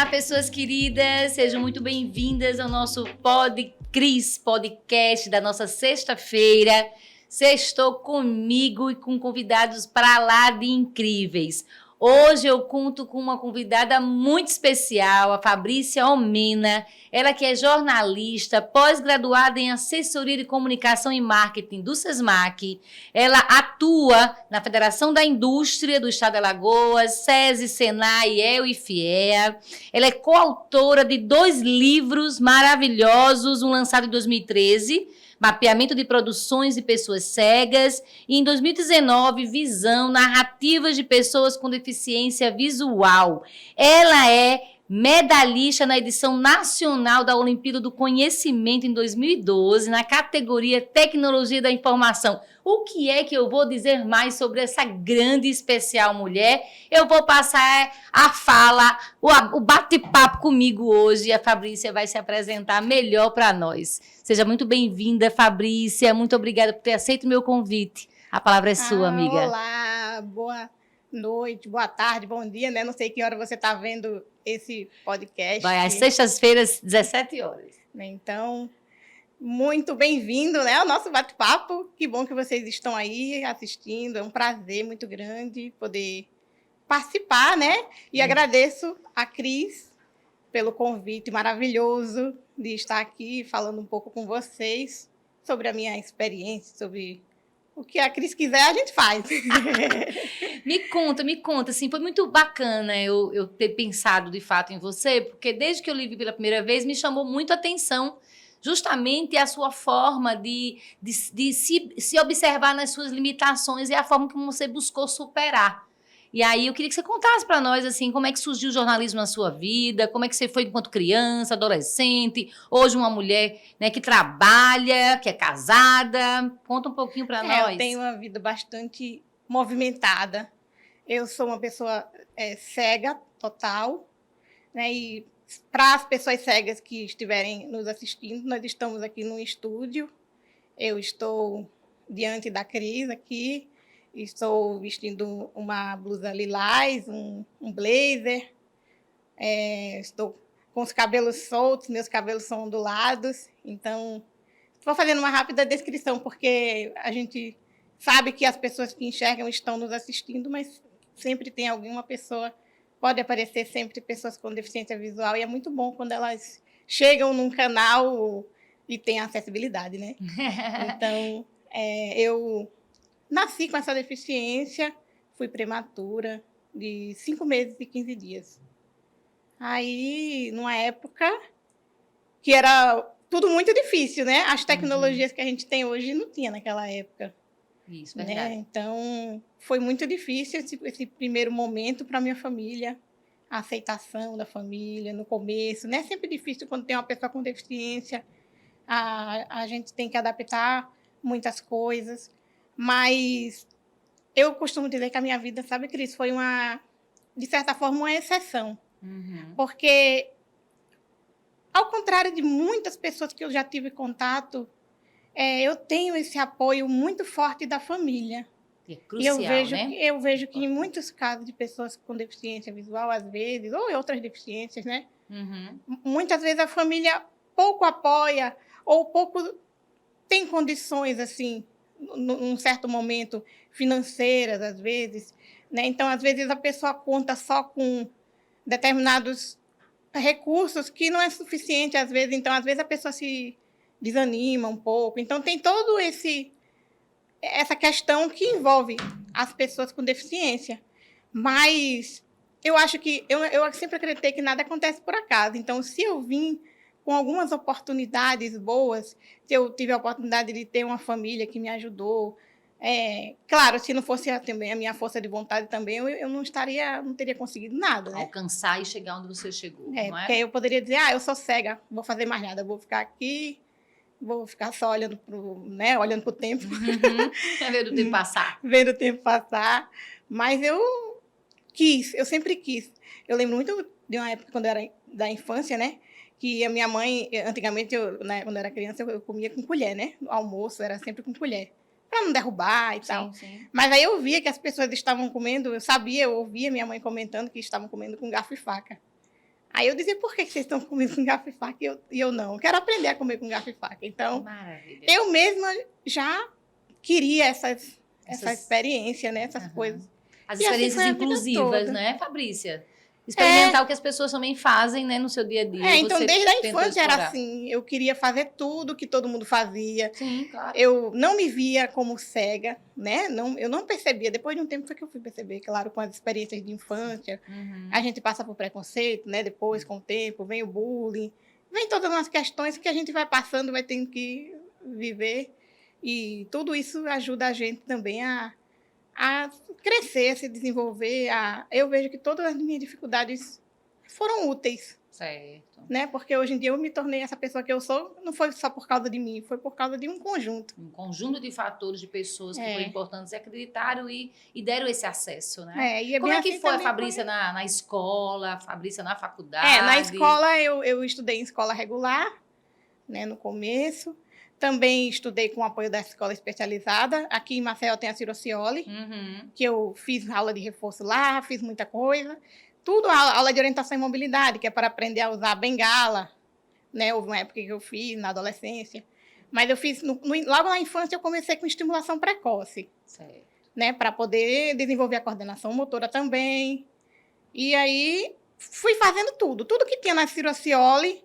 Olá, pessoas queridas, sejam muito bem-vindas ao nosso Cris podcast da nossa sexta-feira. Sextou comigo e com convidados para lá de incríveis. Hoje eu conto com uma convidada muito especial, a Fabrícia Omena. Ela que é jornalista, pós-graduada em assessoria de comunicação e marketing do SESMAC. Ela atua na Federação da Indústria do Estado de Alagoas, SESI, SENAI, EL e FIEA. Ela é coautora de 2 livros maravilhosos, um lançado em 2013, Mapeamento de Produções de Pessoas Cegas, e em 2019, Visão, Narrativas de Pessoas com Deficiência Visual. Ela é medalhista na edição nacional da Olimpíada do Conhecimento em 2012, na categoria Tecnologia da Informação. O que é que eu vou dizer mais sobre essa grande e especial mulher? Eu vou passar a fala, o bate-papo comigo hoje, e a Fabrícia vai se apresentar melhor para nós. Seja muito bem-vinda, Fabrícia. Muito obrigada por ter aceito o meu convite. A palavra é sua, amiga. Olá, boa noite, boa tarde, bom dia, né? Não sei que hora você está vendo esse podcast. Vai às sextas-feiras, 17 horas. Então, muito bem-vindo, né, ao nosso bate-papo. Que bom que vocês estão aí assistindo. É um prazer muito grande poder participar, né? E agradeço a Cris pelo convite maravilhoso de estar aqui falando um pouco com vocês sobre a minha experiência, sobre o que a Cris quiser, a gente faz. Me conta, assim, foi muito bacana eu ter pensado de fato em você, porque desde que eu lhe vi pela primeira vez, me chamou muito a atenção justamente a sua forma de se observar nas suas limitações e a forma como você buscou superar. E aí eu queria que você contasse para nós, assim, como é que surgiu o jornalismo na sua vida, como é que você foi enquanto criança, adolescente, hoje uma mulher, né, que trabalha, que é casada. Conta um pouquinho para nós. Eu tenho uma vida bastante movimentada. Eu sou uma pessoa cega total, né? E para as pessoas cegas que estiverem nos assistindo, nós estamos aqui num estúdio. Eu estou diante da Cris aqui. Estou vestindo uma blusa lilás, um blazer. Estou com os cabelos soltos, meus cabelos são ondulados. Então, vou fazendo uma rápida descrição, porque a gente sabe que as pessoas que enxergam estão nos assistindo, mas sempre tem alguma pessoa, pode aparecer sempre pessoas com deficiência visual, e é muito bom quando elas chegam num canal e têm acessibilidade, né? Então, eu nasci com essa deficiência, fui prematura, de 5 meses e 15 dias. Aí, numa época que era tudo muito difícil, né? As tecnologias que a gente tem hoje não tinha naquela época. Isso, é verdade. Né? Então, foi muito difícil esse primeiro momento para a minha família, a aceitação da família no começo. Né? É sempre difícil quando tem uma pessoa com deficiência, a gente tem que adaptar muitas coisas. Mas eu costumo dizer que a minha vida, sabe, Cris, foi de certa forma, uma exceção. Porque, ao contrário de muitas pessoas que eu já tive contato, eu tenho esse apoio muito forte da família. É crucial, né? Eu vejo que em muitos casos de pessoas com deficiência visual, às vezes, ou em outras deficiências, né? Muitas vezes a família pouco apoia ou pouco tem condições, assim, num certo momento, financeiras, às vezes. Né? Então, às vezes, a pessoa conta só com determinados recursos que não é suficiente, às vezes. Então, às vezes, a pessoa se desanima um pouco. Então, tem todo essa questão que envolve as pessoas com deficiência. Mas eu acho que... Eu sempre acreditei que nada acontece por acaso. Então, se eu vim com algumas oportunidades boas, se eu tive a oportunidade de ter uma família que me ajudou, claro, se não fosse também a minha força de vontade também, eu não teria conseguido nada, né? Alcançar e chegar onde você chegou, não é? Porque eu poderia dizer, eu sou cega, não vou fazer mais nada, vou ficar aqui, vou ficar só olhando pro tempo. Vendo o tempo passar. Vendo o tempo passar. Mas eu sempre quis. Eu lembro muito de uma época, quando eu era da infância, né? Que a minha mãe, antigamente, quando eu era criança, eu comia com colher, né? O almoço era sempre com colher, para não derrubar e tal. Sim. Mas aí eu via que as pessoas estavam comendo, eu ouvia minha mãe comentando que estavam comendo com garfo e faca. Aí eu dizia, por que vocês estão comendo com garfo e faca e eu não? Eu quero aprender a comer com garfo e faca. Então, Maravilha. eu mesma já queria essa Essas- experiência, né? Essas coisas. As E assim experiências foi a vida inclusivas, toda. né, Fabrícia? Experimentar o que as pessoas também fazem, né, no seu dia a dia. Então Você desde a tentou infância era explorar. assim, eu queria fazer tudo que todo mundo fazia. Sim, claro. Eu não me via como cega, né? Não, eu não percebia. Depois de um tempo foi que eu fui perceber, claro, com as experiências de infância. A gente passa por preconceito, né? Depois, com o tempo, vem o bullying, vem todas as questões que a gente vai passando, vai tendo que viver. E tudo isso ajuda a gente também a crescer, a se desenvolver. Eu vejo que todas as minhas dificuldades foram úteis, Certo. né? Porque hoje em dia eu me tornei essa pessoa que eu sou, não foi só por causa de mim, foi por causa de um conjunto. Um conjunto de fatores, de pessoas que foram importantes e acreditaram e deram esse acesso, né? E Como é que assim foi a também Fabrícia na escola, a Fabrícia na faculdade? na escola eu estudei em escola regular, né, no começo. Também estudei com o apoio da escola especializada. Aqui em Maceió tem a Cirocioli, que eu fiz aula de reforço lá, fiz muita coisa. Tudo aula de orientação e mobilidade, que é para aprender a usar a bengala, né? Houve uma época que eu fiz na adolescência. Mas eu fiz, logo na infância, eu comecei com estimulação precoce. Certo. Né? Para poder desenvolver a coordenação motora também. E aí, fui fazendo tudo. Tudo que tinha na Cirocioli,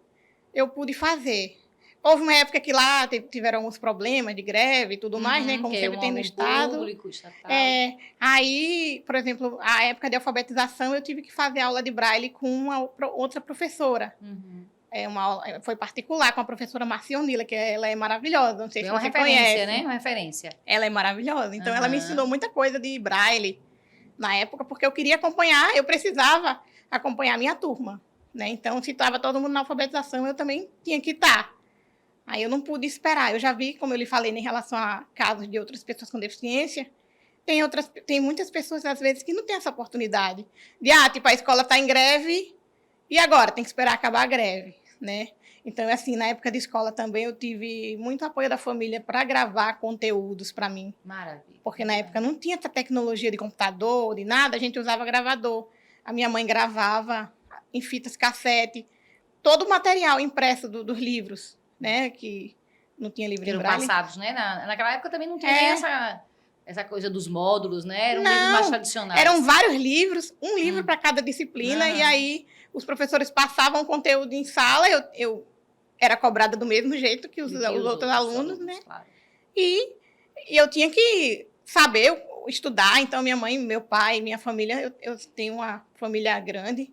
eu pude fazer. Houve uma época que lá tiveram alguns problemas de greve e tudo mais, né? Como sempre tem no Estado. Público, estatal. Aí, por exemplo, a época de alfabetização, eu tive que fazer aula de braille com uma outra professora. Foi particular com a professora Marcionila, que ela é maravilhosa. Não sei se você conhece. Né? Uma referência. Ela é maravilhosa. Então, ela me ensinou muita coisa de braille na época, porque eu queria acompanhar, eu precisava acompanhar a minha turma. Né? Então, se estava todo mundo na alfabetização, eu também tinha que estar. Aí eu não pude esperar. Eu já vi, como eu lhe falei, em relação a casos de outras pessoas com deficiência, tem muitas pessoas, às vezes, que não têm essa oportunidade. De, tipo, a escola está em greve e agora tem que esperar acabar a greve, né? Então, assim, na época de escola também eu tive muito apoio da família para gravar conteúdos para mim. Maravilha. Porque na época não tinha essa tecnologia de computador, de nada, a gente usava gravador. A minha mãe gravava em fitas cassete, todo o material impresso dos livros, né? Que não tinha livro em braille. Passados, né? Naquela época também não tinha nem essa coisa dos módulos, né? Era um livro mais tradicional. Eram vários livros, um livro para cada disciplina, e aí os professores passavam o conteúdo em sala, eu era cobrada do mesmo jeito que os outros alunos, né? Claro. E eu tinha que saber estudar, então minha mãe, meu pai, minha família, eu tenho uma família grande,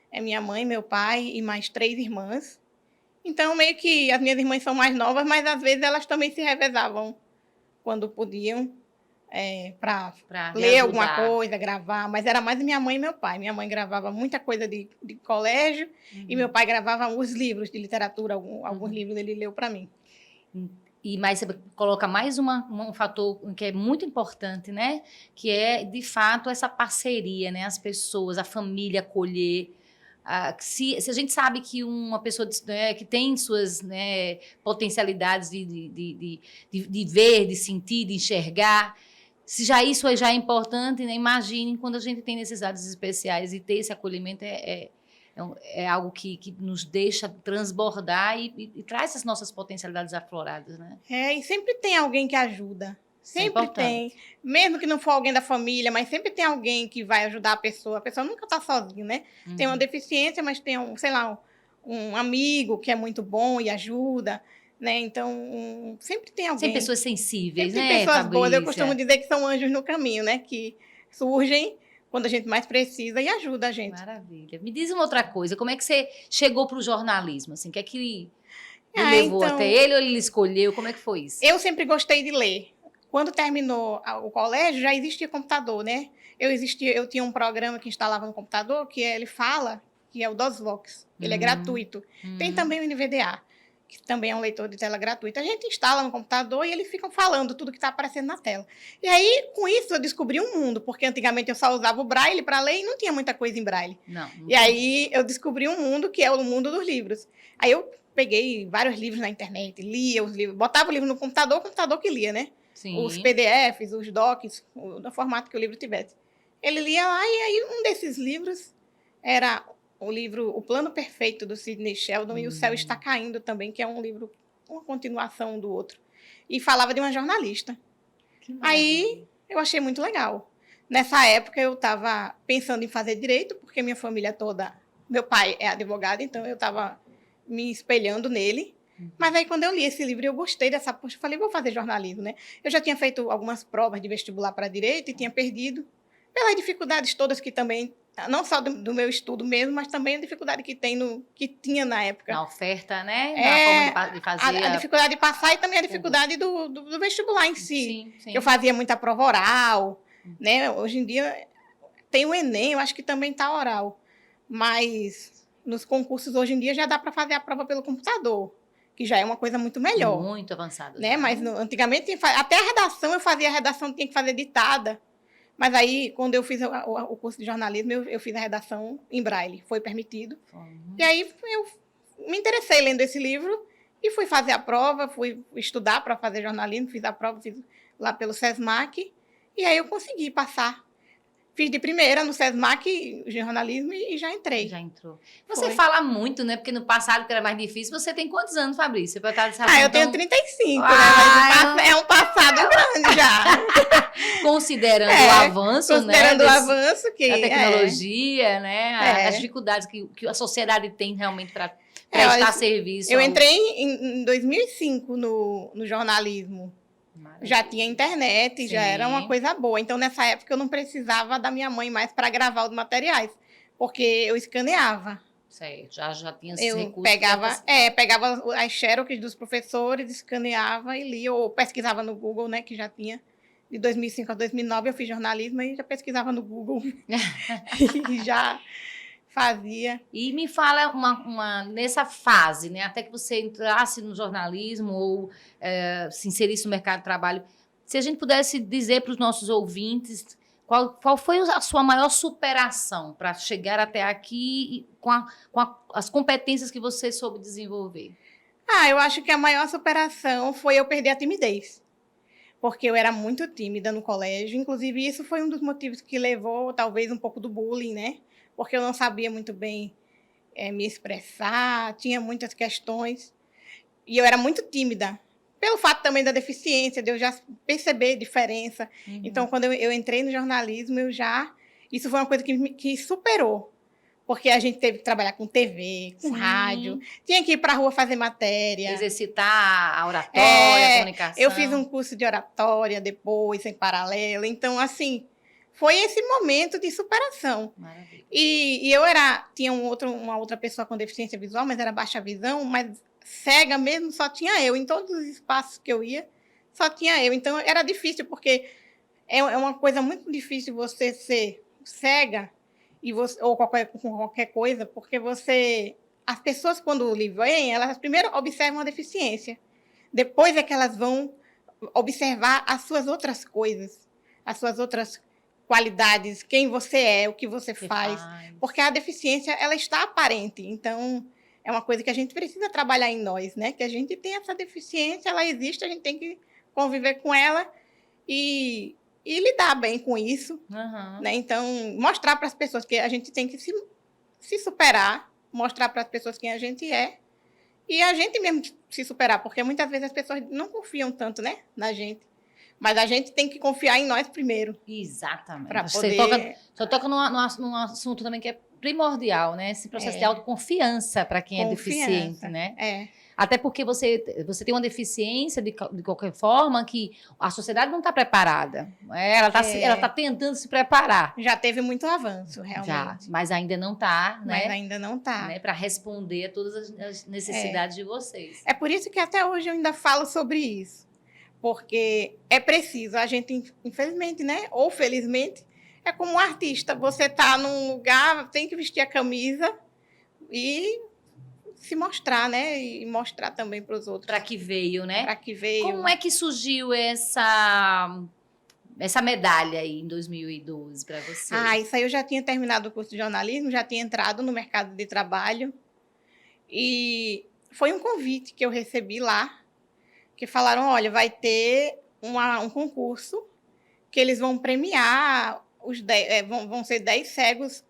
é minha mãe, meu pai e mais 3 irmãs. Então, meio que as minhas irmãs são mais novas, mas às vezes elas também se revezavam quando podiam para ler alguma coisa, gravar. Mas era mais minha mãe e meu pai. Minha mãe gravava muita coisa de colégio e meu pai gravava os livros de literatura, alguns livros ele leu para mim. E mais você coloca mais um fator que é muito importante, né? Que é, de fato, essa parceria, né? As pessoas, a família acolher. Se a gente sabe que uma pessoa que tem suas, né, potencialidades de ver, de sentir, de enxergar, se já isso já é importante, né, imagine quando a gente tem necessidades especiais e ter esse acolhimento é algo que nos deixa transbordar e traz as nossas potencialidades afloradas, né? E sempre tem alguém que ajuda. Sempre tem. Mesmo que não for alguém da família, mas sempre tem alguém que vai ajudar a pessoa. A pessoa nunca está sozinha, né? Tem uma deficiência, mas tem um amigo que é muito bom e ajuda, né? Então, sempre tem alguém. Tem pessoas sensíveis, sempre né, tem pessoas Fabrícia? boas. Eu costumo dizer que são anjos no caminho, né? Que surgem quando a gente mais precisa e ajuda a gente. Maravilha. Me diz uma outra coisa. Como é que você chegou para o jornalismo? Assim, o que é que levou até ele ou ele escolheu? Como é que foi isso? Eu sempre gostei de ler. Quando terminou o colégio, já existia computador, né? Eu tinha um programa que instalava no computador, que ele fala, que é o DOSVox. Ele é gratuito. Tem também o NVDA, que também é um leitor de tela gratuito. A gente instala no computador e eles ficam falando tudo que está aparecendo na tela. E aí, com isso, eu descobri um mundo, porque antigamente eu só usava o braille para ler e não tinha muita coisa em braille. Não e aí, eu descobri um mundo que é o mundo dos livros. Aí, eu peguei vários livros na internet, lia os livros, botava o livro no computador, o computador que lia, né? Sim. Os PDFs, os docs, no formato que o livro tivesse. Ele lia lá e aí um desses livros era o livro O Plano Perfeito, do Sidney Sheldon, e O Céu Está Caindo também, que é um livro, uma continuação do outro. E falava de uma jornalista. Que Aí maravilha. eu achei muito legal. Nessa época eu estava pensando em fazer direito, porque minha família toda, meu pai é advogado, então eu estava me espelhando nele. Mas aí quando eu li esse livro eu gostei dessa poxa, eu falei, vou fazer jornalismo, né? Eu já tinha feito algumas provas de vestibular para direito e tinha perdido pelas dificuldades todas que também, não só do meu estudo mesmo, mas também a dificuldade que que tinha na época. Na oferta, né? Na forma É de fazer. a dificuldade de passar e também a dificuldade do vestibular em si. Sim, sim. Que eu fazia muita prova oral, né? Hoje em dia tem o Enem, eu acho que também está oral. Mas nos concursos hoje em dia já dá para fazer a prova pelo computador, que já é uma coisa muito melhor. Muito avançado. Né? Já. Mas antigamente, até a redação, eu fazia a redação, tinha que fazer ditada. Mas aí, quando eu fiz o curso de jornalismo, eu fiz a redação em braille, foi permitido. E aí eu me interessei lendo esse livro e fui fazer a prova, fui estudar para fazer jornalismo, fiz a prova, fiz lá pelo SESMAC, e aí eu consegui passar. Fiz de primeira no SESMAC jornalismo e já entrei. Já entrou. Você Foi. fala muito, né? Porque no passado, que era mais difícil, você tem quantos anos, Fabrício? Eu Eu tenho 35, né? Ah, Mas é um passado grande já. considerando o avanço, considerando né? o avanço que a tecnologia, né? As dificuldades que a sociedade tem realmente para prestar serviço. Eu entrei em 2005 no jornalismo. Maravilha. Já tinha internet, Sim. já era uma coisa boa. Então, nessa época, eu não precisava da minha mãe mais para gravar os materiais, porque eu escaneava. Certo, já tinha esses Eu recursos. pegava as xerox dos professores, escaneava e lia, ou pesquisava no Google, né, que já tinha. De 2005 a 2009 eu fiz jornalismo e já pesquisava no Google. E já fazia. E me fala nessa fase, né? Até que você entrasse no jornalismo ou se inserisse no mercado de trabalho, se a gente pudesse dizer para os nossos ouvintes qual foi a sua maior superação para chegar até aqui com as competências que você soube desenvolver? Eu acho que a maior superação foi eu perder a timidez. Porque eu era muito tímida no colégio. Inclusive, isso foi um dos motivos que levou, talvez, um pouco do bullying, né? Porque eu não sabia muito bem me expressar, tinha muitas questões. E eu era muito tímida. Pelo fato também da deficiência, de eu já perceber diferença. Uhum. Então, quando eu entrei no jornalismo, isso foi uma coisa que superou. Porque a gente teve que trabalhar com TV, com rádio, tinha que ir para a rua fazer matéria. Exercitar a oratória, a comunicação. Eu fiz um curso de oratória depois, em paralelo. Então, assim, foi esse momento de superação. Maravilha. E eu tinha uma outra pessoa com deficiência visual, mas era baixa visão, mas cega mesmo, só tinha eu. Em todos os espaços que eu ia, só tinha eu. Então, era difícil, porque é uma coisa muito difícil você ser cega ou com qualquer coisa, porque as pessoas, quando lhe veem, elas primeiro observam a deficiência. Depois é que elas vão observar as suas outras coisas, as suas outras qualidades, quem você é, o que você faz. Porque a deficiência, ela está aparente. Então, é uma coisa que a gente precisa trabalhar em nós, né? Que a gente tem essa deficiência, ela existe, a gente tem que conviver com ela e lidar bem com isso. Uhum. Né? Então, mostrar para as pessoas que a gente tem que se superar, mostrar para as pessoas quem a gente é e a gente mesmo se superar, porque muitas vezes as pessoas não confiam tanto, né, na gente. Mas a gente tem que confiar em nós primeiro. Exatamente. Pra Você toca num assunto também que é primordial, né? Esse processo de autoconfiança para quem é deficiente, né? Até porque você tem uma deficiência de qualquer forma que a sociedade não está preparada. Ela está tentando se preparar. Já teve muito avanço, realmente. Já, mas ainda não está, né? Mas ainda não está. Né? Para responder a todas as necessidades de vocês. É por isso que até hoje eu ainda falo sobre isso. Porque é preciso. A gente, infelizmente, né? Ou felizmente, é como um artista. Você está num lugar, tem que vestir a camisa e se mostrar, né? E mostrar também para os outros. Para que veio, né? Para que veio. Como é que surgiu essa medalha aí em 2012 para você? Isso aí eu já tinha terminado o curso de jornalismo, já tinha entrado no mercado de trabalho. E foi um convite que eu recebi lá, que falaram, olha, vai ter um concurso que eles vão premiar vão ser 10 cegos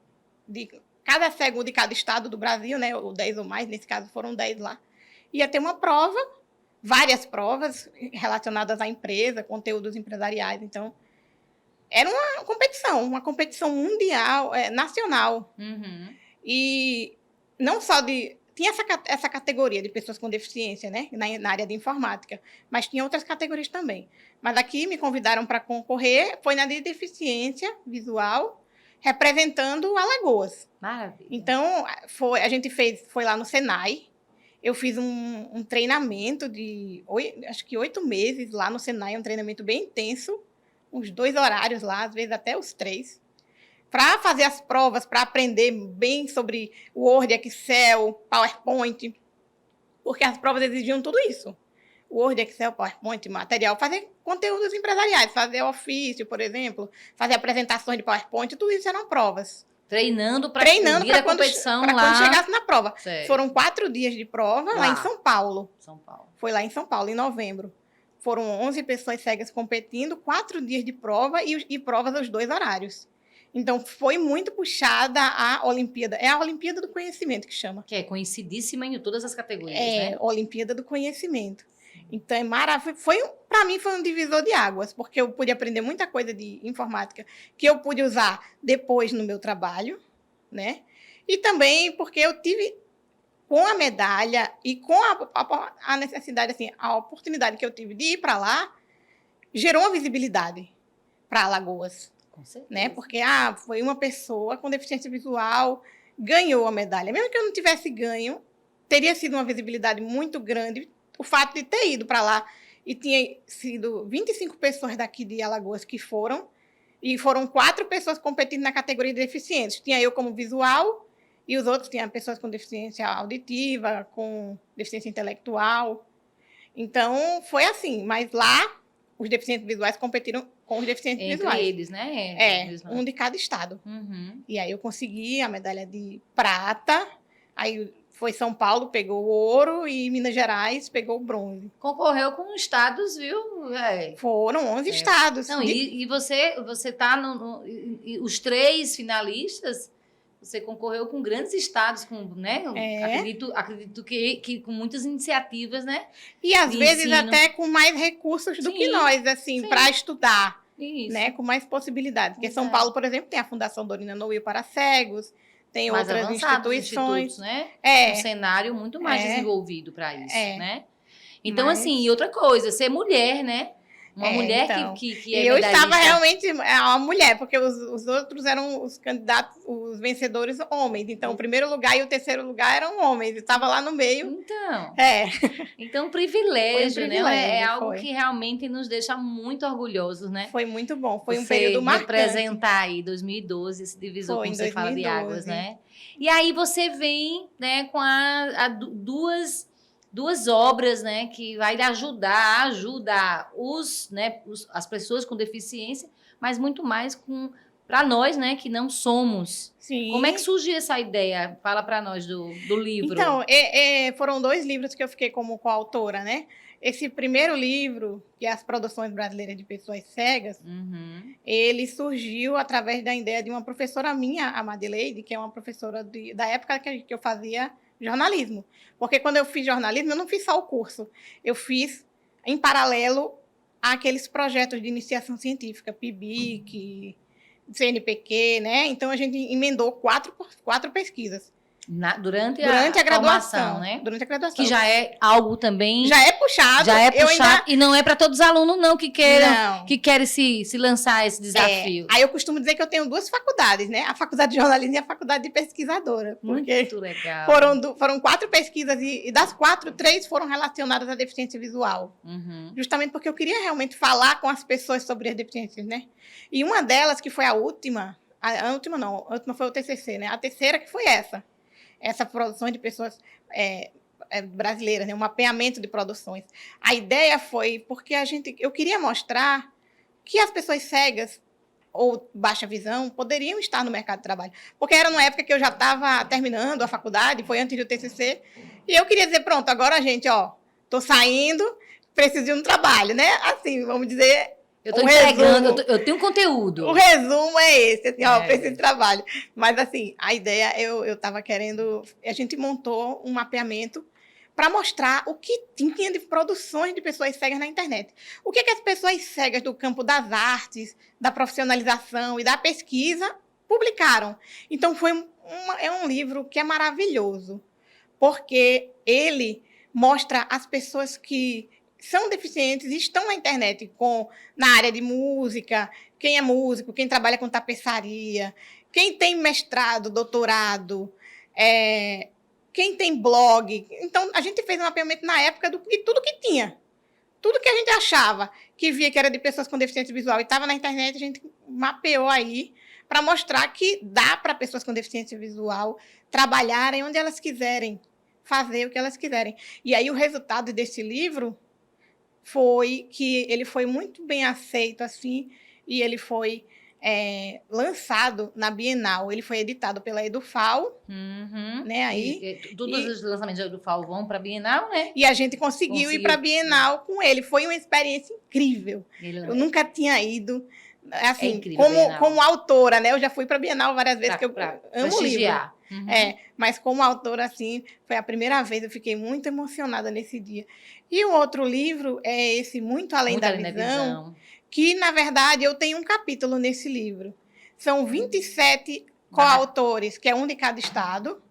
cada cego de cada estado do Brasil, né, ou 10 ou mais, nesse caso foram 10 lá, ia ter uma prova, várias provas relacionadas à empresa, conteúdos empresariais. Então, era uma competição mundial, nacional. Uhum. E não só tinha essa categoria de pessoas com deficiência, né, na área de informática, mas tinha outras categorias também. Mas aqui me convidaram para concorrer, foi na de deficiência visual, representando Alagoas. Maravilha. Então, a gente foi lá no Senai, eu fiz um treinamento acho que 8 meses lá no Senai, um treinamento bem intenso, uns 2 horários lá, às vezes até os 3, para fazer as provas, para aprender bem sobre Word, Excel, PowerPoint, porque as provas exigiam tudo isso. Word, Excel, PowerPoint, material, fazer conteúdos empresariais, fazer ofício, por exemplo, fazer apresentações de PowerPoint, tudo isso eram provas. Treinando para a competição lá. Para quando chegasse na prova. Certo. Foram 4 dias de prova lá em São Paulo. São Paulo. Foi lá em São Paulo, em novembro. Foram 11 pessoas cegas competindo, 4 dias de prova e provas aos 2 horários. Então, foi muito puxada a Olimpíada. É a Olimpíada do Conhecimento que chama. Que é conhecidíssima em todas as categorias, né? Olimpíada do Conhecimento. Então, é maravilhoso. Para mim, foi um divisor de águas, porque eu pude aprender muita coisa de informática que eu pude usar depois no meu trabalho, né? E também porque eu tive, com a medalha e com a necessidade, assim, a oportunidade que eu tive de ir para lá, gerou uma visibilidade para Alagoas. Com certeza. Né? Porque foi uma pessoa com deficiência visual, ganhou a medalha. Mesmo que eu não tivesse ganho, teria sido uma visibilidade muito grande o fato de ter ido para lá. E tinha sido 25 pessoas daqui de Alagoas que foram, e foram 4 pessoas competindo na categoria de deficientes. Tinha eu como visual, e os outros tinham pessoas com deficiência auditiva, com deficiência intelectual. Então, foi assim. Mas lá, os deficientes visuais competiram com os deficientes visuais. Entre eles, né? Um de cada estado. Uhum. E aí eu consegui a medalha de prata, aí foi São Paulo, pegou o ouro, e Minas Gerais pegou o bronze. Concorreu com estados, viu? Foram 11 estados. Não, e você tá os 3 finalistas, você concorreu com grandes estados, né? Acredito que com muitas iniciativas, né? E às vezes até com mais recursos do que nós, assim, para estudar. Isso. Né? Com mais possibilidades. Porque São Paulo, por exemplo, tem a Fundação Dorina Noel para cegos, tem mais outras instituições. Né? Um cenário muito mais desenvolvido para isso, né? Então, assim, e outra coisa, ser mulher, né? Uma mulher então, que é eu estava realmente uma mulher, porque os outros eram os candidatos, os vencedores homens. Então, o primeiro lugar e o terceiro lugar eram homens. Eu estava lá no meio. Então, então privilégio, né? É algo que realmente nos deixa muito orgulhosos, né? Foi muito bom. Foi um período marcante. Representar aí 2012, esse divisor, como você fala, de águas, né? E aí você vem, né, com duas obras, né, que vai ajudar as pessoas com deficiência, mas muito mais para nós, né, que não somos. Sim. Como é que surgiu essa ideia? Fala para nós do livro. Então, foram 2 livros que eu fiquei como coautora, né? Esse primeiro livro, que é As Produções Brasileiras de Pessoas Cegas, ele surgiu através da ideia de uma professora minha, a Madeleine, que é uma professora da época que eu fazia jornalismo. Porque quando eu fiz jornalismo, eu não fiz só o curso. Eu fiz, em paralelo, àqueles projetos de iniciação científica, PIBIC, CNPq, né? Então, a gente emendou 4 pesquisas. Durante a graduação, né? Durante a graduação. Que já é algo também... Já é puxado. E não é para todos os alunos, não, que querem se lançar esse desafio. Aí eu costumo dizer que eu tenho 2 faculdades, né? A faculdade de jornalismo e a faculdade de pesquisadora. Muito legal. Foram 4 pesquisas e das 4, 3 foram relacionadas à deficiência visual. Justamente porque eu queria realmente falar com as pessoas sobre as deficiências, né? E uma delas, que foi a última foi o TCC, né? A terceira que foi essa produção de pessoas brasileiras, né? Um mapeamento de produções. A ideia foi porque eu queria mostrar que as pessoas cegas ou baixa visão poderiam estar no mercado de trabalho. Porque era numa época que eu já estava terminando a faculdade, foi antes do TCC, e eu queria dizer, pronto, agora, gente, estou saindo, preciso de um trabalho, né? Assim, vamos dizer, Eu tô entregando, eu tenho conteúdo. O resumo é esse, assim, ó, para esse trabalho. Mas, assim, a ideia, eu estava querendo... A gente montou um mapeamento para mostrar o que tinha de produções de pessoas cegas na internet. O que as pessoas cegas do campo das artes, da profissionalização e da pesquisa publicaram. Então, é um livro que é maravilhoso, porque ele mostra as pessoas que são deficientes e estão na internet na área de música, quem é músico, quem trabalha com tapeçaria, quem tem mestrado, doutorado, quem tem blog. Então, a gente fez um mapeamento na época de tudo que tinha. Tudo que a gente achava que via que era de pessoas com deficiência visual e estava na internet, a gente mapeou aí para mostrar que dá para pessoas com deficiência visual trabalharem onde elas quiserem, fazer o que elas quiserem. E aí o resultado desse livro foi que ele foi muito bem aceito, assim, e ele foi lançado na Bienal. Ele foi editado pela Edufal, né? Aí, todos os lançamentos da Edufal vão para a Bienal, né? E a gente conseguiu ir para a Bienal com ele. Foi uma experiência incrível. Eu nunca tinha ido. Assim, como autora, né? Eu já fui para a Bienal várias vezes, porque eu amo o livro. Mas como autora, assim, foi a primeira vez, eu fiquei muito emocionada nesse dia. E o outro livro é esse Muito Além da Visão, que, na verdade, eu tenho um capítulo nesse livro. São 27 coautores, que é um de cada estado,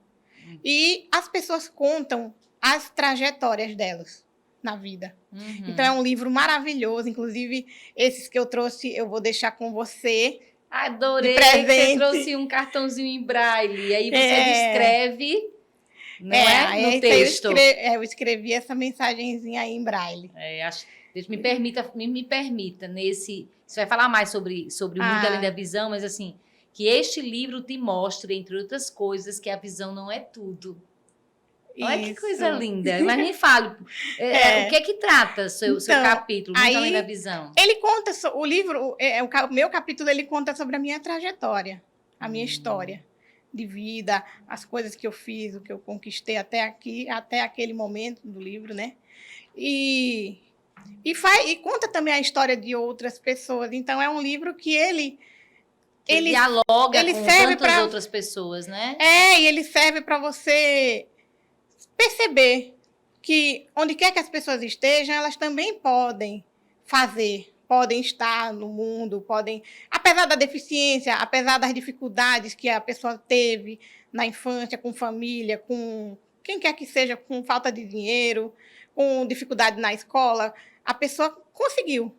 e as pessoas contam as trajetórias delas na vida. Então, é um livro maravilhoso. Inclusive, esses que eu trouxe, eu vou deixar com você. Adorei que você trouxe um cartãozinho em braille. Aí você descreve, não é? No texto. Eu escrevi essa mensagenzinha aí em braille. Me permita nesse... Você vai falar mais sobre Muito Além da Visão, mas assim, que este livro te mostre, entre outras coisas, que a visão não é tudo. Olha que coisa linda. Mas me fale, o que é que trata seu capítulo, Muito Além da Visão? Ele conta, o livro, o meu capítulo, ele conta sobre a minha trajetória, a minha história de vida, as coisas que eu fiz, o que eu conquistei até aqui, até aquele momento do livro, né? E conta também a história de outras pessoas. Então, é um livro que ele dialoga com tantas outras pessoas, né? E ele serve para você perceber que onde quer que as pessoas estejam, elas também podem fazer, podem estar no mundo, podem, apesar da deficiência, apesar das dificuldades que a pessoa teve na infância, com família, com quem quer que seja, com falta de dinheiro, com dificuldade na escola, a pessoa conseguiu.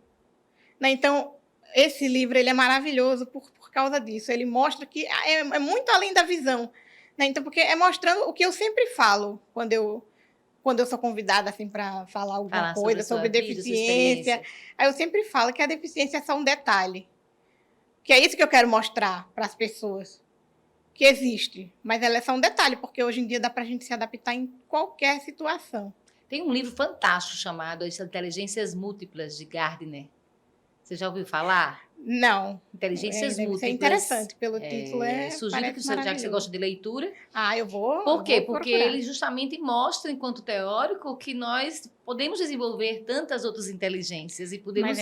Né? Então, esse livro ele é maravilhoso por causa disso. Ele mostra que é muito além da visão. Né? Então, porque é mostrando o que eu sempre falo quando eu sou convidada assim, para falar alguma coisa sobre deficiência. Aí eu sempre falo que a deficiência é só um detalhe. Que é isso que eu quero mostrar para as pessoas. Que existe. Mas ela é só um detalhe, porque hoje em dia dá para a gente se adaptar em qualquer situação. Tem um livro fantástico chamado As Inteligências Múltiplas, de Gardner. Você já ouviu falar? Não. Inteligências Múltiplas. É interessante, pelo título. Sugiro que já que você gosta de leitura. Eu vou. Por quê? Porque ele justamente mostra, enquanto teórico, que nós podemos desenvolver tantas outras inteligências e podemos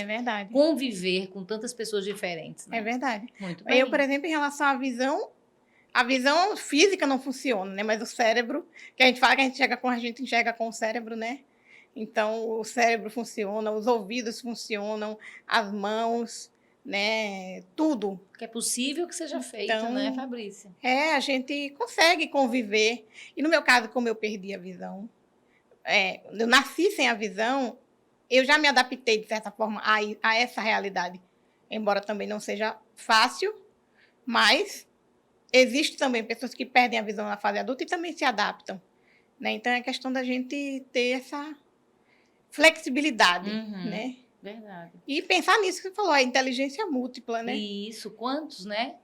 conviver com tantas pessoas diferentes. Né? É verdade. Muito bem. Eu, por exemplo, em relação à visão, a visão física não funciona, né? Mas o cérebro, que a gente fala que a gente enxerga com o cérebro, né? Então, o cérebro funciona, os ouvidos funcionam, as mãos, né? Tudo. Que é possível que seja feito, né, Fabrícia? A gente consegue conviver. E no meu caso, como eu perdi a visão, eu nasci sem a visão, eu já me adaptei, de certa forma, a essa realidade. Embora também não seja fácil, mas existe também pessoas que perdem a visão na fase adulta e também se adaptam. Né? Então, é questão da gente ter essa flexibilidade, né? Verdade. E pensar nisso que você falou, a inteligência múltipla, né? Isso, quantos, né?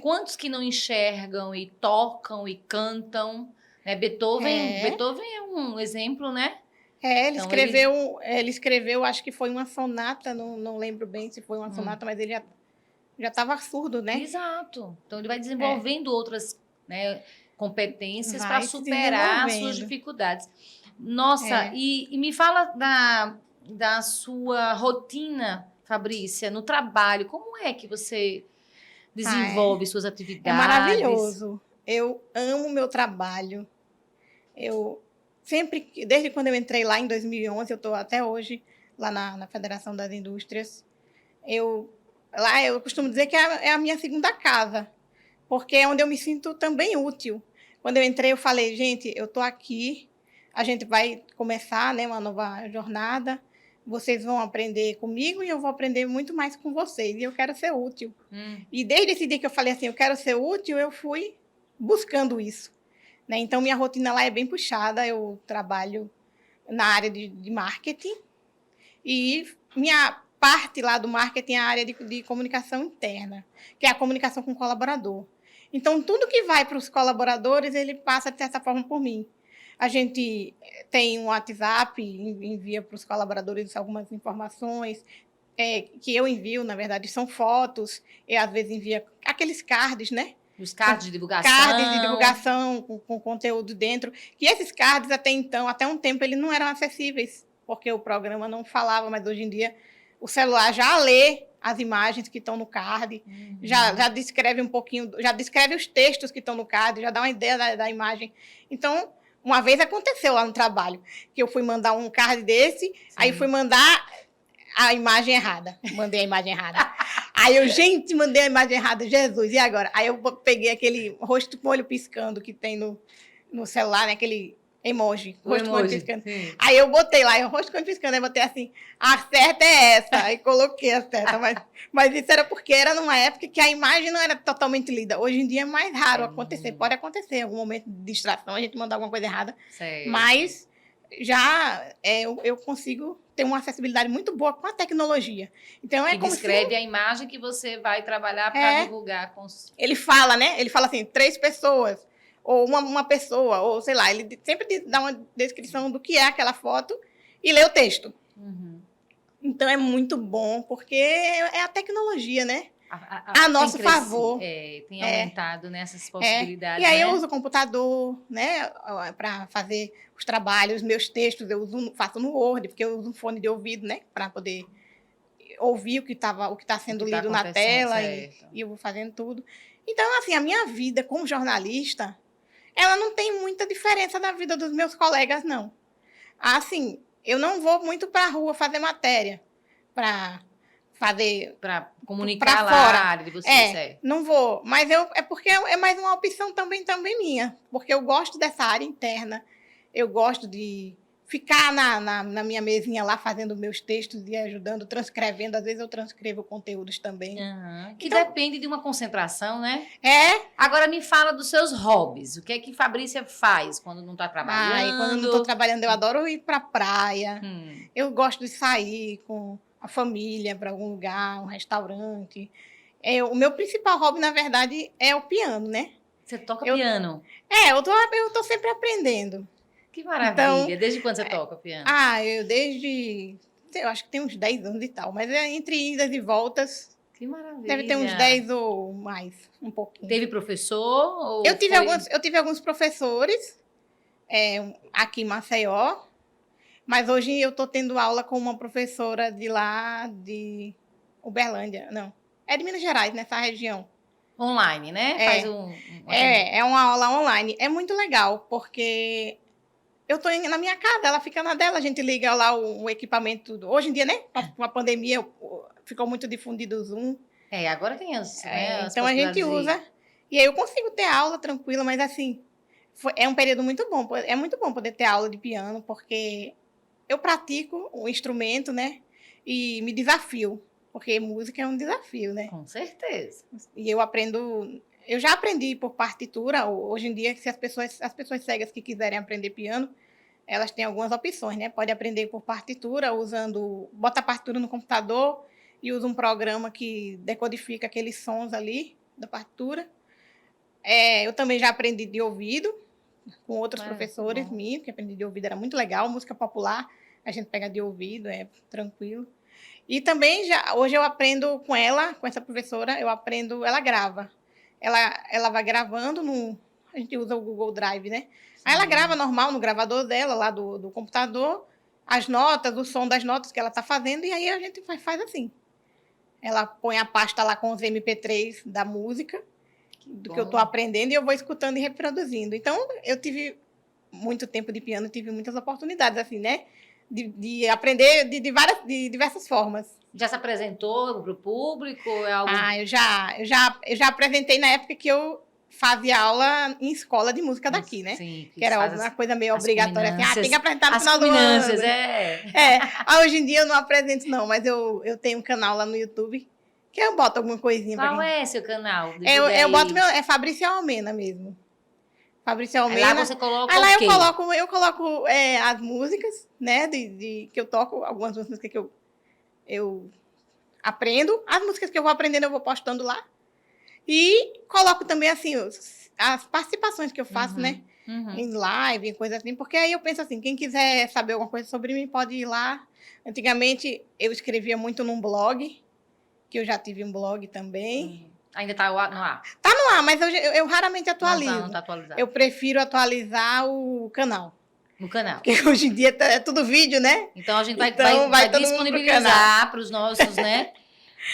Quantos que não enxergam e tocam e cantam? Né? Beethoven é um exemplo, né? Ele escreveu, acho que foi uma sonata, não lembro bem se foi uma sonata, mas ele já estava surdo, né? Exato. Então, ele vai desenvolvendo outras, né, competências para superar as suas dificuldades. Nossa, e me fala da sua rotina Fabrícia, no trabalho, como é que você desenvolve suas É atividades? maravilhoso. Eu amo o meu trabalho. Eu sempre, desde quando eu entrei lá em 2011, eu estou até hoje lá na Federação das Indústrias. Lá eu costumo dizer que é a minha segunda casa, porque é onde eu me sinto também útil. Quando eu entrei, eu falei, gente, eu estou aqui, a gente vai começar, né, uma nova jornada, vocês vão aprender comigo e eu vou aprender muito mais com vocês, e eu quero ser útil. E desde esse dia que eu falei assim, eu quero ser útil, eu fui buscando isso, né? Então, minha rotina lá é bem puxada, eu trabalho na área de marketing, e minha parte lá do marketing é a área de comunicação interna, que é a comunicação com o colaborador. Então, tudo que vai para os colaboradores, ele passa, de certa forma, por mim. A gente tem um WhatsApp, envia para os colaboradores algumas informações, que eu envio, na verdade, são fotos, e às vezes envia aqueles cards, né? Os cards de divulgação. Cards de divulgação com conteúdo dentro. Que esses cards, até então, até um tempo, eles não eram acessíveis, porque o programa não falava, mas hoje em dia o celular já lê as imagens que estão no card, já descreve um pouquinho, já descreve os textos que estão no card, já dá uma ideia da imagem. Então, uma vez aconteceu lá no trabalho, que eu fui mandar um card desse, sim, aí fui mandar a imagem errada. Mandei a imagem errada. Aí eu, gente, mandei a imagem errada, Jesus, e agora? Aí eu peguei aquele rosto com olho piscando que tem no celular, né? Aquele emoji, rosto com olho piscando. Sim. Aí eu botei lá, eu rosto com olho piscando, aí botei assim, a certa é essa. Aí coloquei a certa, mas isso era porque era numa época que a imagem não era totalmente lida. Hoje em dia é mais raro acontecer, pode acontecer em algum momento de distração, a gente mandar alguma coisa errada, certo, mas já eu consigo ter uma acessibilidade muito boa com a tecnologia. Então, que como descreve a imagem que você vai trabalhar para divulgar. Ele fala, né? Ele fala assim, 3 pessoas, ou uma pessoa, ou sei lá, ele sempre dá uma descrição do que é aquela foto e lê o texto. Então, é muito bom, porque é a tecnologia, né? A nosso favor. Tem aumentado nessas possibilidades. E aí, né? Eu uso o computador, né, para fazer os trabalhos, meus textos, faço no Word, porque eu uso um fone de ouvido, né, para poder ouvir o que está sendo lido na tela, e eu vou fazendo tudo. Então, assim, a minha vida como jornalista, ela não tem muita diferença da vida dos meus colegas, não. Assim, eu não vou muito para a rua fazer matéria, para comunicar lá fora. A área de vocês. Não vou, mas é porque é mais uma opção também minha, porque eu gosto dessa área interna, eu gosto de ficar na minha mesinha lá fazendo meus textos e ajudando, transcrevendo, às vezes eu transcrevo conteúdos também. Que então, depende de uma concentração, né? É. Agora me fala dos seus hobbies, o que é que Fabrícia faz quando não está trabalhando? Quando não estou trabalhando eu adoro ir para a praia, eu gosto de sair com a família para algum lugar, um restaurante. O meu principal hobby, na verdade, é o piano, né? Você toca piano? Eu tô sempre aprendendo. Que maravilha. Então, desde quando você toca piano? Eu acho que tem uns 10 anos e tal, mas entre idas e voltas. Que maravilha. Deve ter uns 10 ou mais, um pouquinho. Teve professor? Eu tive alguns professores aqui em Maceió. Mas hoje eu estou tendo aula com uma professora de lá, de Uberlândia. Não, é de Minas Gerais, nessa região. Online, né? Faz é uma aula online. É muito legal, porque eu estou na minha casa, ela fica na dela, a gente liga lá o equipamento. Hoje em dia, né? Com a pandemia, ficou muito difundido o Zoom. Agora tem as então a gente usa. E aí eu consigo ter aula tranquila, mas assim, é um período muito bom. É muito bom poder ter aula de piano, porque eu pratico o instrumento, né? E me desafio, porque música é um desafio, né? Com certeza. E eu já aprendi por partitura. Hoje em dia, se as pessoas cegas que quiserem aprender piano, elas têm algumas opções, né? Pode aprender por partitura, bota a partitura no computador e usa um programa que decodifica aqueles sons ali da partitura. Eu também já aprendi de ouvido, com outros professores minhos, que aprendi de ouvido, era muito legal, música popular, a gente pega de ouvido, tranquilo. E também, hoje eu aprendo com ela, com essa professora, ela grava. Ela vai gravando, a gente usa o Google Drive, né? Sim. Aí ela grava normal no gravador dela, lá do computador, as notas, o som das notas que ela está fazendo, e aí a gente faz assim. Ela põe a pasta lá com os MP3 da música, do que eu bom. estou aprendendo, e eu vou escutando e reproduzindo. Então, eu tive muito tempo de piano, tive muitas oportunidades, assim, né? De aprender de diversas formas. Já se apresentou para o público? É algo... Eu já apresentei na época que eu fazia aula em escola de música daqui, né? Sim, que era uma coisa meio obrigatória, assim, tem que apresentar no final do ano. Hoje em dia eu não apresento, não, mas eu tenho um canal lá no YouTube que eu boto alguma coisinha. Qual é seu canal? Eu boto é Fabrícia Almena mesmo. Fabrícia Almena. Aí lá você coloca aí lá o quê? Eu coloco as músicas, né, que eu toco, algumas músicas que eu aprendo. As músicas que eu vou aprendendo eu vou postando lá. E coloco também, assim, as participações que eu faço, né? Em live, coisa assim. Porque aí eu penso assim, quem quiser saber alguma coisa sobre mim, pode ir lá. Antigamente, eu escrevia muito num blog, que eu já tive um blog também. Ainda tá no ar? Tá no ar, mas eu raramente atualizo. Não tá atualizado. Eu prefiro atualizar o canal. No canal. Porque hoje em dia é tudo vídeo, né? Então a gente vai todo disponibilizar para os nossos, né?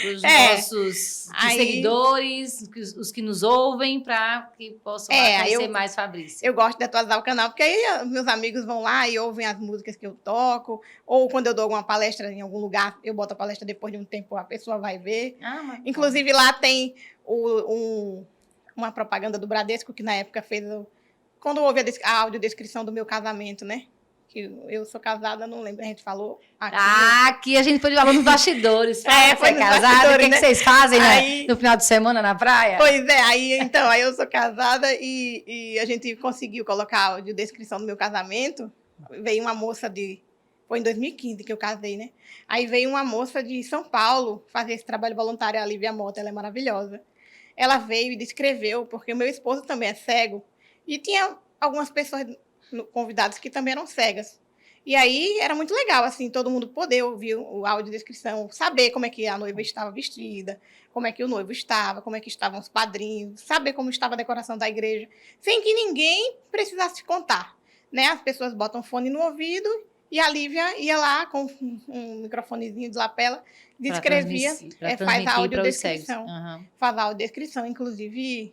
Para os nossos seguidores, os que nos ouvem, para que possam conhecer mais Fabrícia. Eu gosto de atualizar o canal, porque aí meus amigos vão lá e ouvem as músicas que eu toco, ou quando eu dou alguma palestra em algum lugar, eu boto a palestra depois de um tempo, a pessoa vai ver. Inclusive, lá tem uma propaganda do Bradesco, que na época fez... Quando houve a audiodescrição do meu casamento, né? Que eu sou casada, não lembro, a gente falou aqui. Aqui a gente foi falando nos bastidores. Foi nos casada, o que, né? que vocês fazem no final de semana na praia? Pois é, aí eu sou casada e a gente conseguiu colocar a audiodescrição do meu casamento. Veio uma moça foi em 2015 que eu casei, né? Aí veio uma moça de São Paulo fazer esse trabalho voluntário, a Lívia Mota, ela é maravilhosa. Ela veio e descreveu, porque o meu esposo também é cego, e tinha algumas pessoas convidados que também eram cegas. E aí era muito legal, assim, todo mundo poder ouvir a audiodescrição, saber como é que a noiva estava vestida, como é que o noivo estava, como é que estavam os padrinhos, saber como estava a decoração da igreja, sem que ninguém precisasse contar, né? As pessoas botam fone no ouvido e a Lívia ia lá com um microfonezinho de lapela, descrevia, faz a audiodescrição. Faz a audiodescrição, inclusive...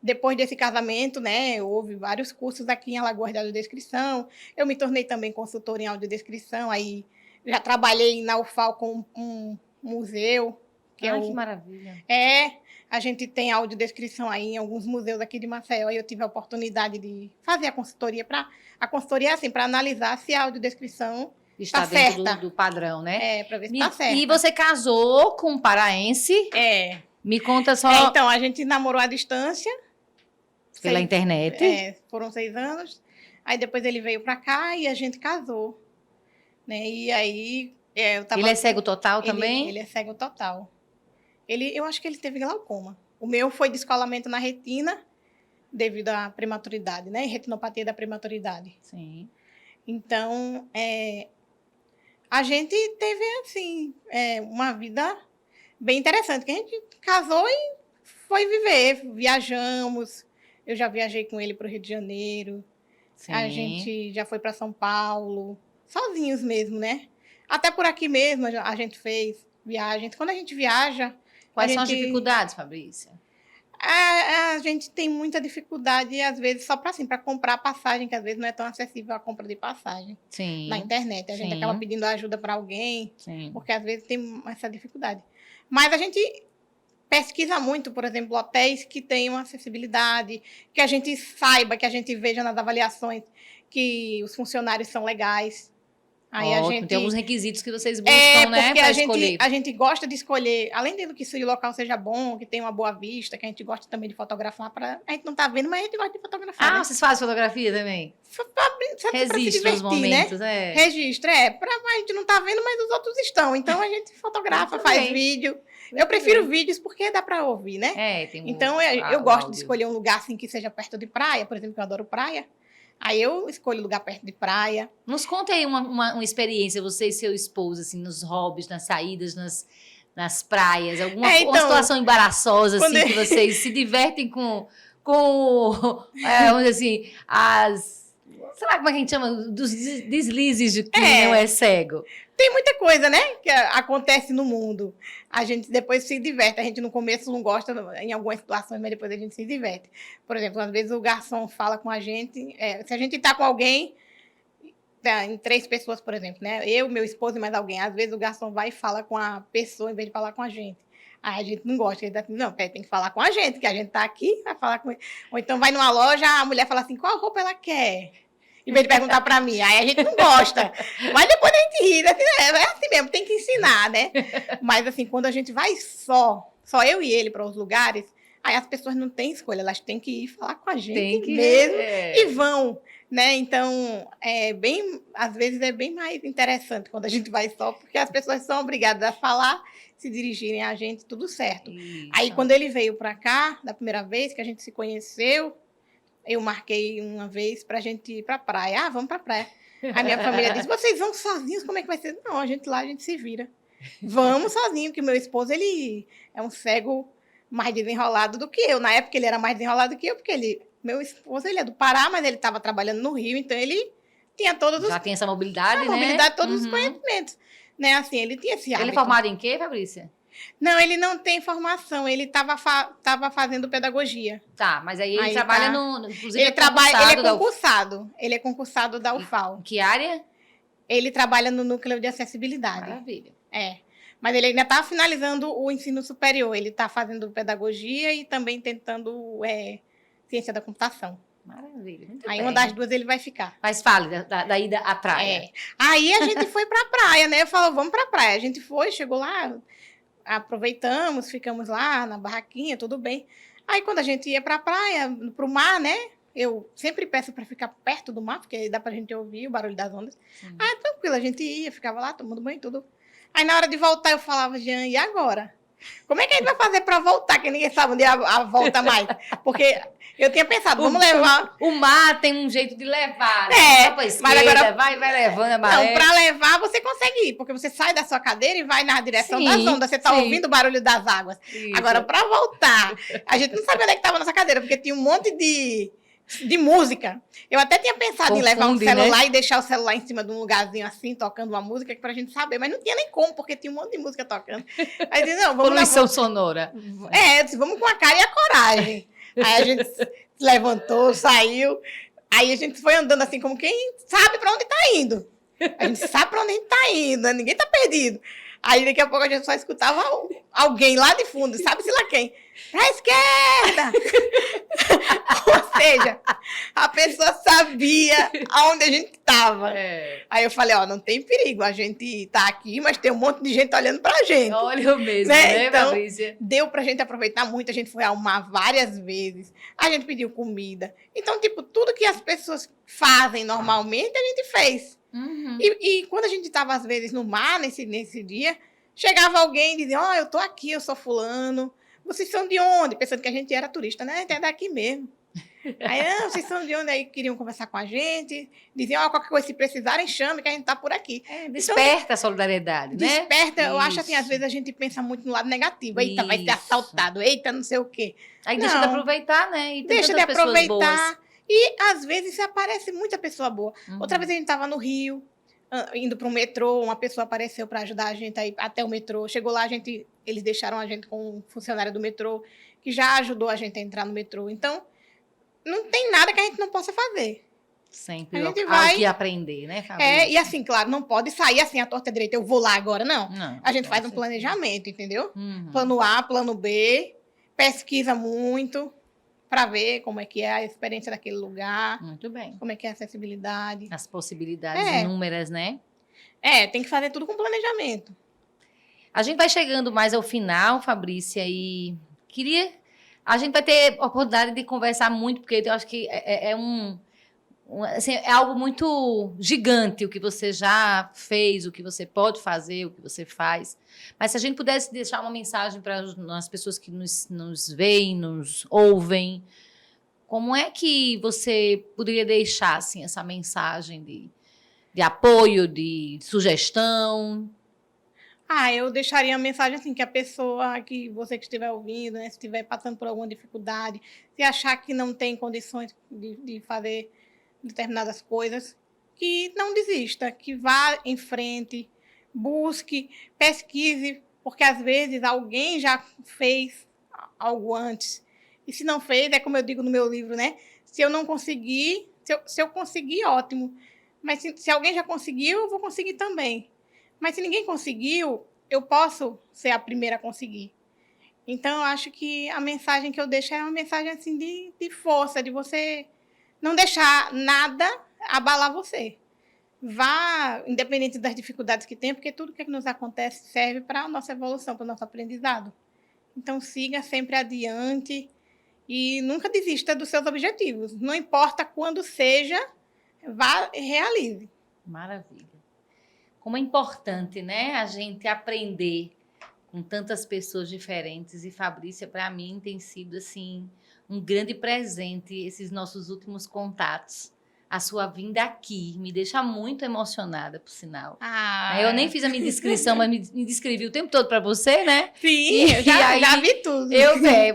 Depois desse casamento, né, houve vários cursos aqui em Alagoas de audiodescrição. Eu me tornei também consultora em audiodescrição. Aí já trabalhei na UFAL com um museu. Que maravilha. A gente tem audiodescrição aí em alguns museus aqui de Maceió. E eu tive a oportunidade de fazer a consultoria. A consultoria é assim, para analisar se a audiodescrição está dentro certa. Do padrão, né? Para ver se está certa. E você casou com um paraense? Me conta só... Então, a gente namorou à distância. Pela internet? Foram 6 anos. Aí depois ele veio para cá e a gente casou. Né? E aí... Ele é cego total também? Ele é cego total. Eu acho que ele teve glaucoma. O meu foi descolamento na retina devido à prematuridade, né? Retinopatia da prematuridade. Sim. Então, a gente teve, assim, uma vida bem interessante. Que a gente casou e foi viver. Viajamos... Eu já viajei com ele para o Rio de Janeiro. Sim. A gente já foi para São Paulo. Sozinhos mesmo, né? Até por aqui mesmo a gente fez viagens. Quando a gente viaja... Quais são as dificuldades, Fabrícia? A gente tem muita dificuldade, às vezes, só para comprar passagem, que às vezes não é tão acessível a compra de passagem. Sim. Na internet. A gente acaba pedindo ajuda para alguém. Sim. Porque às vezes tem essa dificuldade. Mas a gente... pesquisa muito, por exemplo, hotéis que tenham acessibilidade, que a gente saiba, que a gente veja nas avaliações que os funcionários são legais. Aí tem alguns requisitos que vocês buscam, né, para escolher. A gente gosta de escolher, além de que o local seja bom, que tenha uma boa vista, que a gente gosta também de fotografar, a gente não está vendo, mas a gente gosta de fotografar. Né? Vocês fazem fotografia também? Registra os momentos, né? Registra, a gente não está vendo, mas os outros estão. Então, a gente fotografa, faz vídeo. Eu prefiro vídeos porque dá para ouvir, né? Então, eu gosto de escolher um lugar assim que seja perto de praia. Por exemplo, eu adoro praia. Aí eu escolho lugar perto de praia. Nos conta aí uma experiência, você e seu esposo, assim, nos hobbies, nas saídas, nas praias. Uma situação embaraçosa, assim, que vocês se divertem com vamos dizer assim, sei lá como é que a gente chama, dos deslizes de quem não é cego. Tem muita coisa, né, que acontece no mundo. A gente depois se diverte. A gente no começo não gosta em algumas situações, mas depois a gente se diverte. Por exemplo, às vezes o garçom fala com a gente, se a gente está com alguém, em 3 pessoas, por exemplo, né, eu, meu esposo e mais alguém, às vezes o garçom vai e fala com a pessoa em vez de falar com a gente. Aí a gente não gosta, ele tá assim, não, tem que falar com a gente, que a gente tá aqui, vai falar com ele. Ou então vai numa loja, a mulher fala assim, qual roupa ela quer? Em vez de perguntar para mim. Aí a gente não gosta. Mas depois a gente ri, assim, é assim mesmo, tem que ensinar, né? Mas assim, quando a gente vai só eu e ele para os lugares, aí as pessoas não têm escolha, elas têm que ir falar com a gente mesmo e vão, né? Então, às vezes é bem mais interessante quando a gente vai só, porque as pessoas são obrigadas a falar, se dirigirem a gente, tudo certo. Isso. Aí, quando ele veio para cá, da primeira vez que a gente se conheceu, eu marquei uma vez pra gente ir pra praia. Ah, vamos pra praia. A minha família disse, vocês vão sozinhos? Como é que vai ser? Não, a gente se vira. Vamos sozinhos, porque meu esposo, ele é um cego mais desenrolado do que eu. Na época, ele era mais desenrolado do que eu, porque meu esposo, ele é do Pará, mas ele estava trabalhando no Rio, então ele tinha todos os... Já tem essa mobilidade, né? Mobilidade, todos os conhecimentos. Né? Assim, ele tinha esse hábito. Ele é formado em quê, Fabrícia? Não, ele não tem formação, ele estava fazendo pedagogia. Tá, mas aí ele trabalha inclusive ele é concursado da UFAL. Em que área? Ele trabalha no núcleo de acessibilidade. Maravilha. Mas ele ainda está finalizando o ensino superior, ele está fazendo pedagogia e também tentando ciência da computação. Maravilha. Aí uma das duas ele vai ficar. Mas fale da ida à praia. Aí a gente foi para a praia, né? Eu falo, vamos para a praia. A gente foi, chegou lá, aproveitamos, ficamos lá na barraquinha, tudo bem. Aí, quando a gente ia para a praia, para o mar, né? Eu sempre peço para ficar perto do mar, porque dá para a gente ouvir o barulho das ondas. Aí, tranquilo, a gente ia, ficava lá, tomando banho, tudo. Aí, na hora de voltar, eu falava, Jean, e agora? Como é que a gente vai fazer para voltar, que ninguém sabe onde é a volta mais? Porque eu tinha pensado, vamos levar... O mar tem um jeito de levar, né? Pra esquerda, mas agora vai levando a maré. Não, para levar você consegue ir, porque você sai da sua cadeira e vai na direção das ondas, você está ouvindo o barulho das águas. Isso. Agora, para voltar, a gente não sabia onde é que estava a nossa cadeira, porque tinha um monte de música. Eu até tinha pensado em levar um celular, né? E deixar o celular em cima de um lugarzinho assim, tocando uma música, pra gente saber, mas não tinha nem como, porque tinha um monte de música tocando. Aí eu disse, não, vamos Poluição sonora. Eu disse, vamos com a cara e a coragem. Aí a gente se levantou, saiu, aí a gente foi andando assim, como quem sabe pra onde tá indo. A gente sabe pra onde a gente tá indo, ninguém tá perdido. Aí daqui a pouco a gente só escutava alguém lá de fundo, sabe-se lá quem? Pra esquerda! Ou seja, a pessoa sabia aonde a gente estava. Aí eu falei, não tem perigo, a gente tá aqui, mas tem um monte de gente olhando pra gente. Olha o mesmo, né, então, Fabrícia? Deu pra gente aproveitar muito, a gente foi almoçar várias vezes, a gente pediu comida. Então, tipo, tudo que as pessoas fazem normalmente, a gente fez. Uhum. E quando a gente estava, às vezes, no mar, nesse dia, chegava alguém e dizia, eu tô aqui, eu sou fulano. Vocês são de onde? Pensando que a gente era turista, né? A gente é daqui mesmo. Aí, vocês são de onde? Aí queriam conversar com a gente. Diziam, qualquer coisa, se precisarem, chame, que a gente tá por aqui. Desperta então, a solidariedade, né? Desperta. Eu acho assim, às vezes a gente pensa muito no lado negativo. Eita, vai ser assaltado. Eita, não sei o quê. Aí deixa de aproveitar, né? E deixa de aproveitar. E, às vezes, aparece muita pessoa boa. Outra vez a gente estava no Rio, indo para um metrô, uma pessoa apareceu para ajudar a gente a ir até o metrô. Chegou lá, eles deixaram a gente com um funcionário do metrô, que já ajudou a gente a entrar no metrô. Então, não tem nada que a gente não possa fazer. Sempre algo que aprender, né, Fabrícia? E assim, claro, não pode sair assim, a torta direita, eu vou lá agora, não. A gente faz um planejamento, entendeu? Plano A, plano B, pesquisa muito, para ver como é que é a experiência daquele lugar. Muito bem. Como é que é a acessibilidade. As possibilidades inúmeras, né? Tem que fazer tudo com planejamento. A gente vai chegando mais ao final, Fabrícia, e a gente vai ter oportunidade de conversar muito, porque eu acho que assim, é algo muito gigante o que você já fez, o que você pode fazer, o que você faz. Mas se a gente pudesse deixar uma mensagem para as pessoas que nos veem, nos ouvem, como é que você poderia deixar assim, essa mensagem de apoio, de sugestão? Eu deixaria a mensagem assim, que a pessoa, que você que estiver ouvindo, né, se estiver passando por alguma dificuldade, se achar que não tem condições de fazer determinadas coisas, que não desista, que vá em frente, busque, pesquise, porque às vezes alguém já fez algo antes. E se não fez, é como eu digo no meu livro, né? Se eu não conseguir, se eu conseguir, ótimo. Mas se alguém já conseguiu, eu vou conseguir também. Mas se ninguém conseguiu, eu posso ser a primeira a conseguir. Então, eu acho que a mensagem que eu deixo é uma mensagem assim de força, de você não deixar nada abalar você. Vá, independente das dificuldades que tem, porque tudo que nos acontece serve para a nossa evolução, para o nosso aprendizado. Então, siga sempre adiante e nunca desista dos seus objetivos. Não importa quando seja, vá e realize. Maravilha. Como é importante, né, a gente aprender com tantas pessoas diferentes. E Fabrícia, para mim, tem sido assim um grande presente esses nossos últimos contatos. A sua vinda aqui me deixa muito emocionada, por sinal. Eu nem fiz a minha descrição, mas me descrevi o tempo todo para você, né? Sim, eu já vi tudo.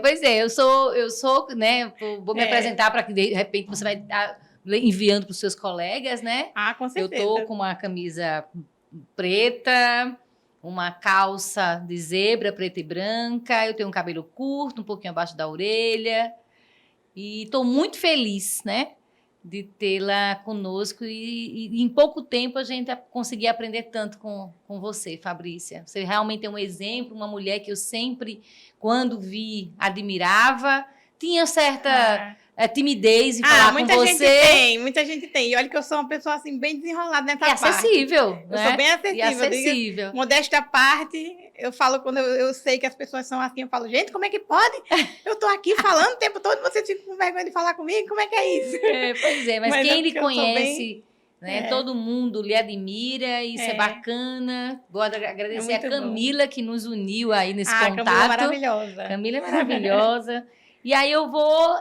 Pois é, eu sou, né? Vou me apresentar para que de repente você vai estar enviando para os seus colegas, né? Com certeza. Eu tô com uma camisa preta, uma calça de zebra preta e branca, eu tenho um cabelo curto, um pouquinho abaixo da orelha, e estou muito feliz, né, de tê-la conosco e em pouco tempo a gente conseguir aprender tanto com você, Fabrícia. Você realmente é um exemplo, uma mulher que eu sempre, quando vi, admirava, tinha certa timidez em falar com você. Muita gente tem. E olha que eu sou uma pessoa assim, bem desenrolada nessa parte. Acessível, Eu sou bem acessível. E acessível. Modéstia à parte, eu falo quando eu sei que as pessoas são assim, eu falo, gente, como é que pode? Eu tô aqui falando o tempo todo, vocês ficam com vergonha de falar comigo, como é que é isso? Pois é, mas quem lhe conhece, né, todo mundo lhe admira, e isso é bacana. Vou agradecer a Camila, que nos uniu aí nesse contato. Camila é maravilhosa. Camila é maravilhosa. E aí eu vou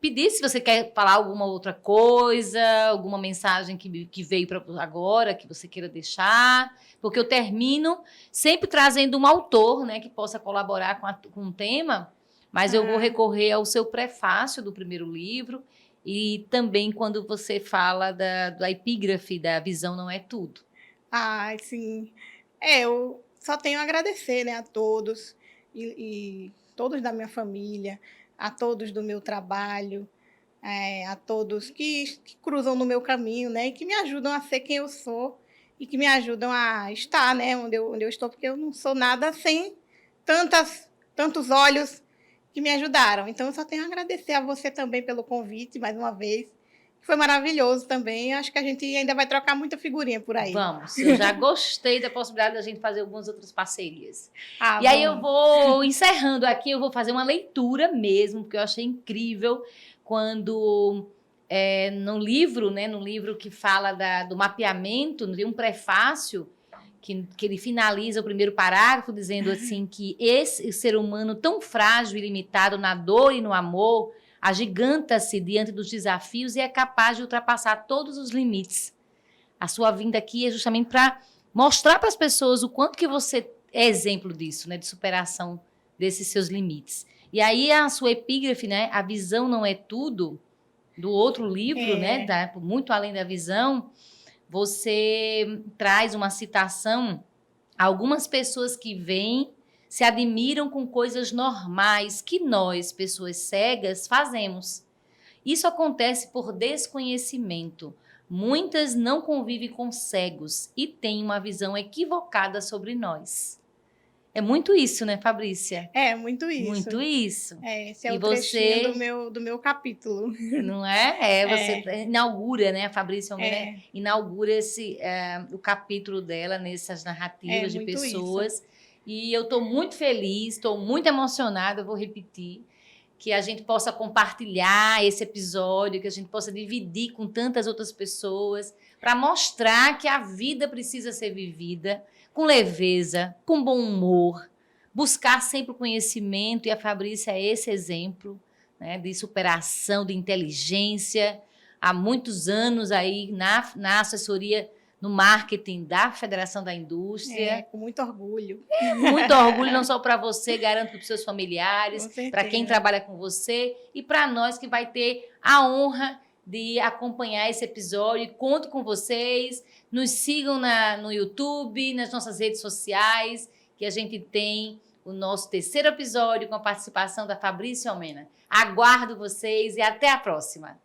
pedir se você quer falar alguma outra coisa, alguma mensagem que veio para agora, que você queira deixar, porque eu termino sempre trazendo um autor, né, que possa colaborar com o tema, mas eu vou recorrer ao seu prefácio do primeiro livro e também quando você fala da epígrafe da Visão Não É Tudo. Sim. Eu só tenho a agradecer, né, a todos e todos da minha família, a todos do meu trabalho, a todos que cruzam no meu caminho, né, e que me ajudam a ser quem eu sou e que me ajudam a estar, né, onde eu estou, porque eu não sou nada sem tantos olhos que me ajudaram. Então, eu só tenho a agradecer a você também pelo convite, mais uma vez. Foi maravilhoso também. Acho que a gente ainda vai trocar muita figurinha por aí. Vamos. Eu já gostei da possibilidade da gente fazer algumas outras parcerias. E aí eu vou encerrando aqui, eu vou fazer uma leitura mesmo, porque eu achei incrível quando no livro que fala do mapeamento, tem um prefácio que ele finaliza o primeiro parágrafo dizendo assim que esse ser humano tão frágil e limitado na dor e no amor agiganta-se diante dos desafios e é capaz de ultrapassar todos os limites. A sua vinda aqui é justamente para mostrar para as pessoas o quanto que você é exemplo disso, né, de superação desses seus limites. E aí a sua epígrafe, né, A Visão Não É Tudo, do outro livro, né, Muito Além da Visão, você traz uma citação a algumas pessoas que vêm se admiram com coisas normais que nós, pessoas cegas, fazemos. Isso acontece por desconhecimento. Muitas não convivem com cegos e têm uma visão equivocada sobre nós. É muito isso, né, Fabrícia? É, muito isso. Muito isso. Esse é o trechinho do meu capítulo. Não é? Você inaugura, né? A Fabrícia Almeida inaugura o capítulo dela nessas narrativas de pessoas. Isso. E eu estou muito feliz, estou muito emocionada, eu vou repetir, que a gente possa compartilhar esse episódio, que a gente possa dividir com tantas outras pessoas, para mostrar que a vida precisa ser vivida com leveza, com bom humor, buscar sempre o conhecimento, e a Fabrícia é esse exemplo, né, de superação, de inteligência, há muitos anos aí na assessoria, no marketing da Federação da Indústria. Com muito orgulho. Muito orgulho, não só para você, garanto para os seus familiares, para quem trabalha com você e para nós que vai ter a honra de acompanhar esse episódio. Conto com vocês. Nos sigam no YouTube, nas nossas redes sociais, que a gente tem o nosso terceiro episódio com a participação da Fabrícia Almena. Aguardo vocês e até a próxima.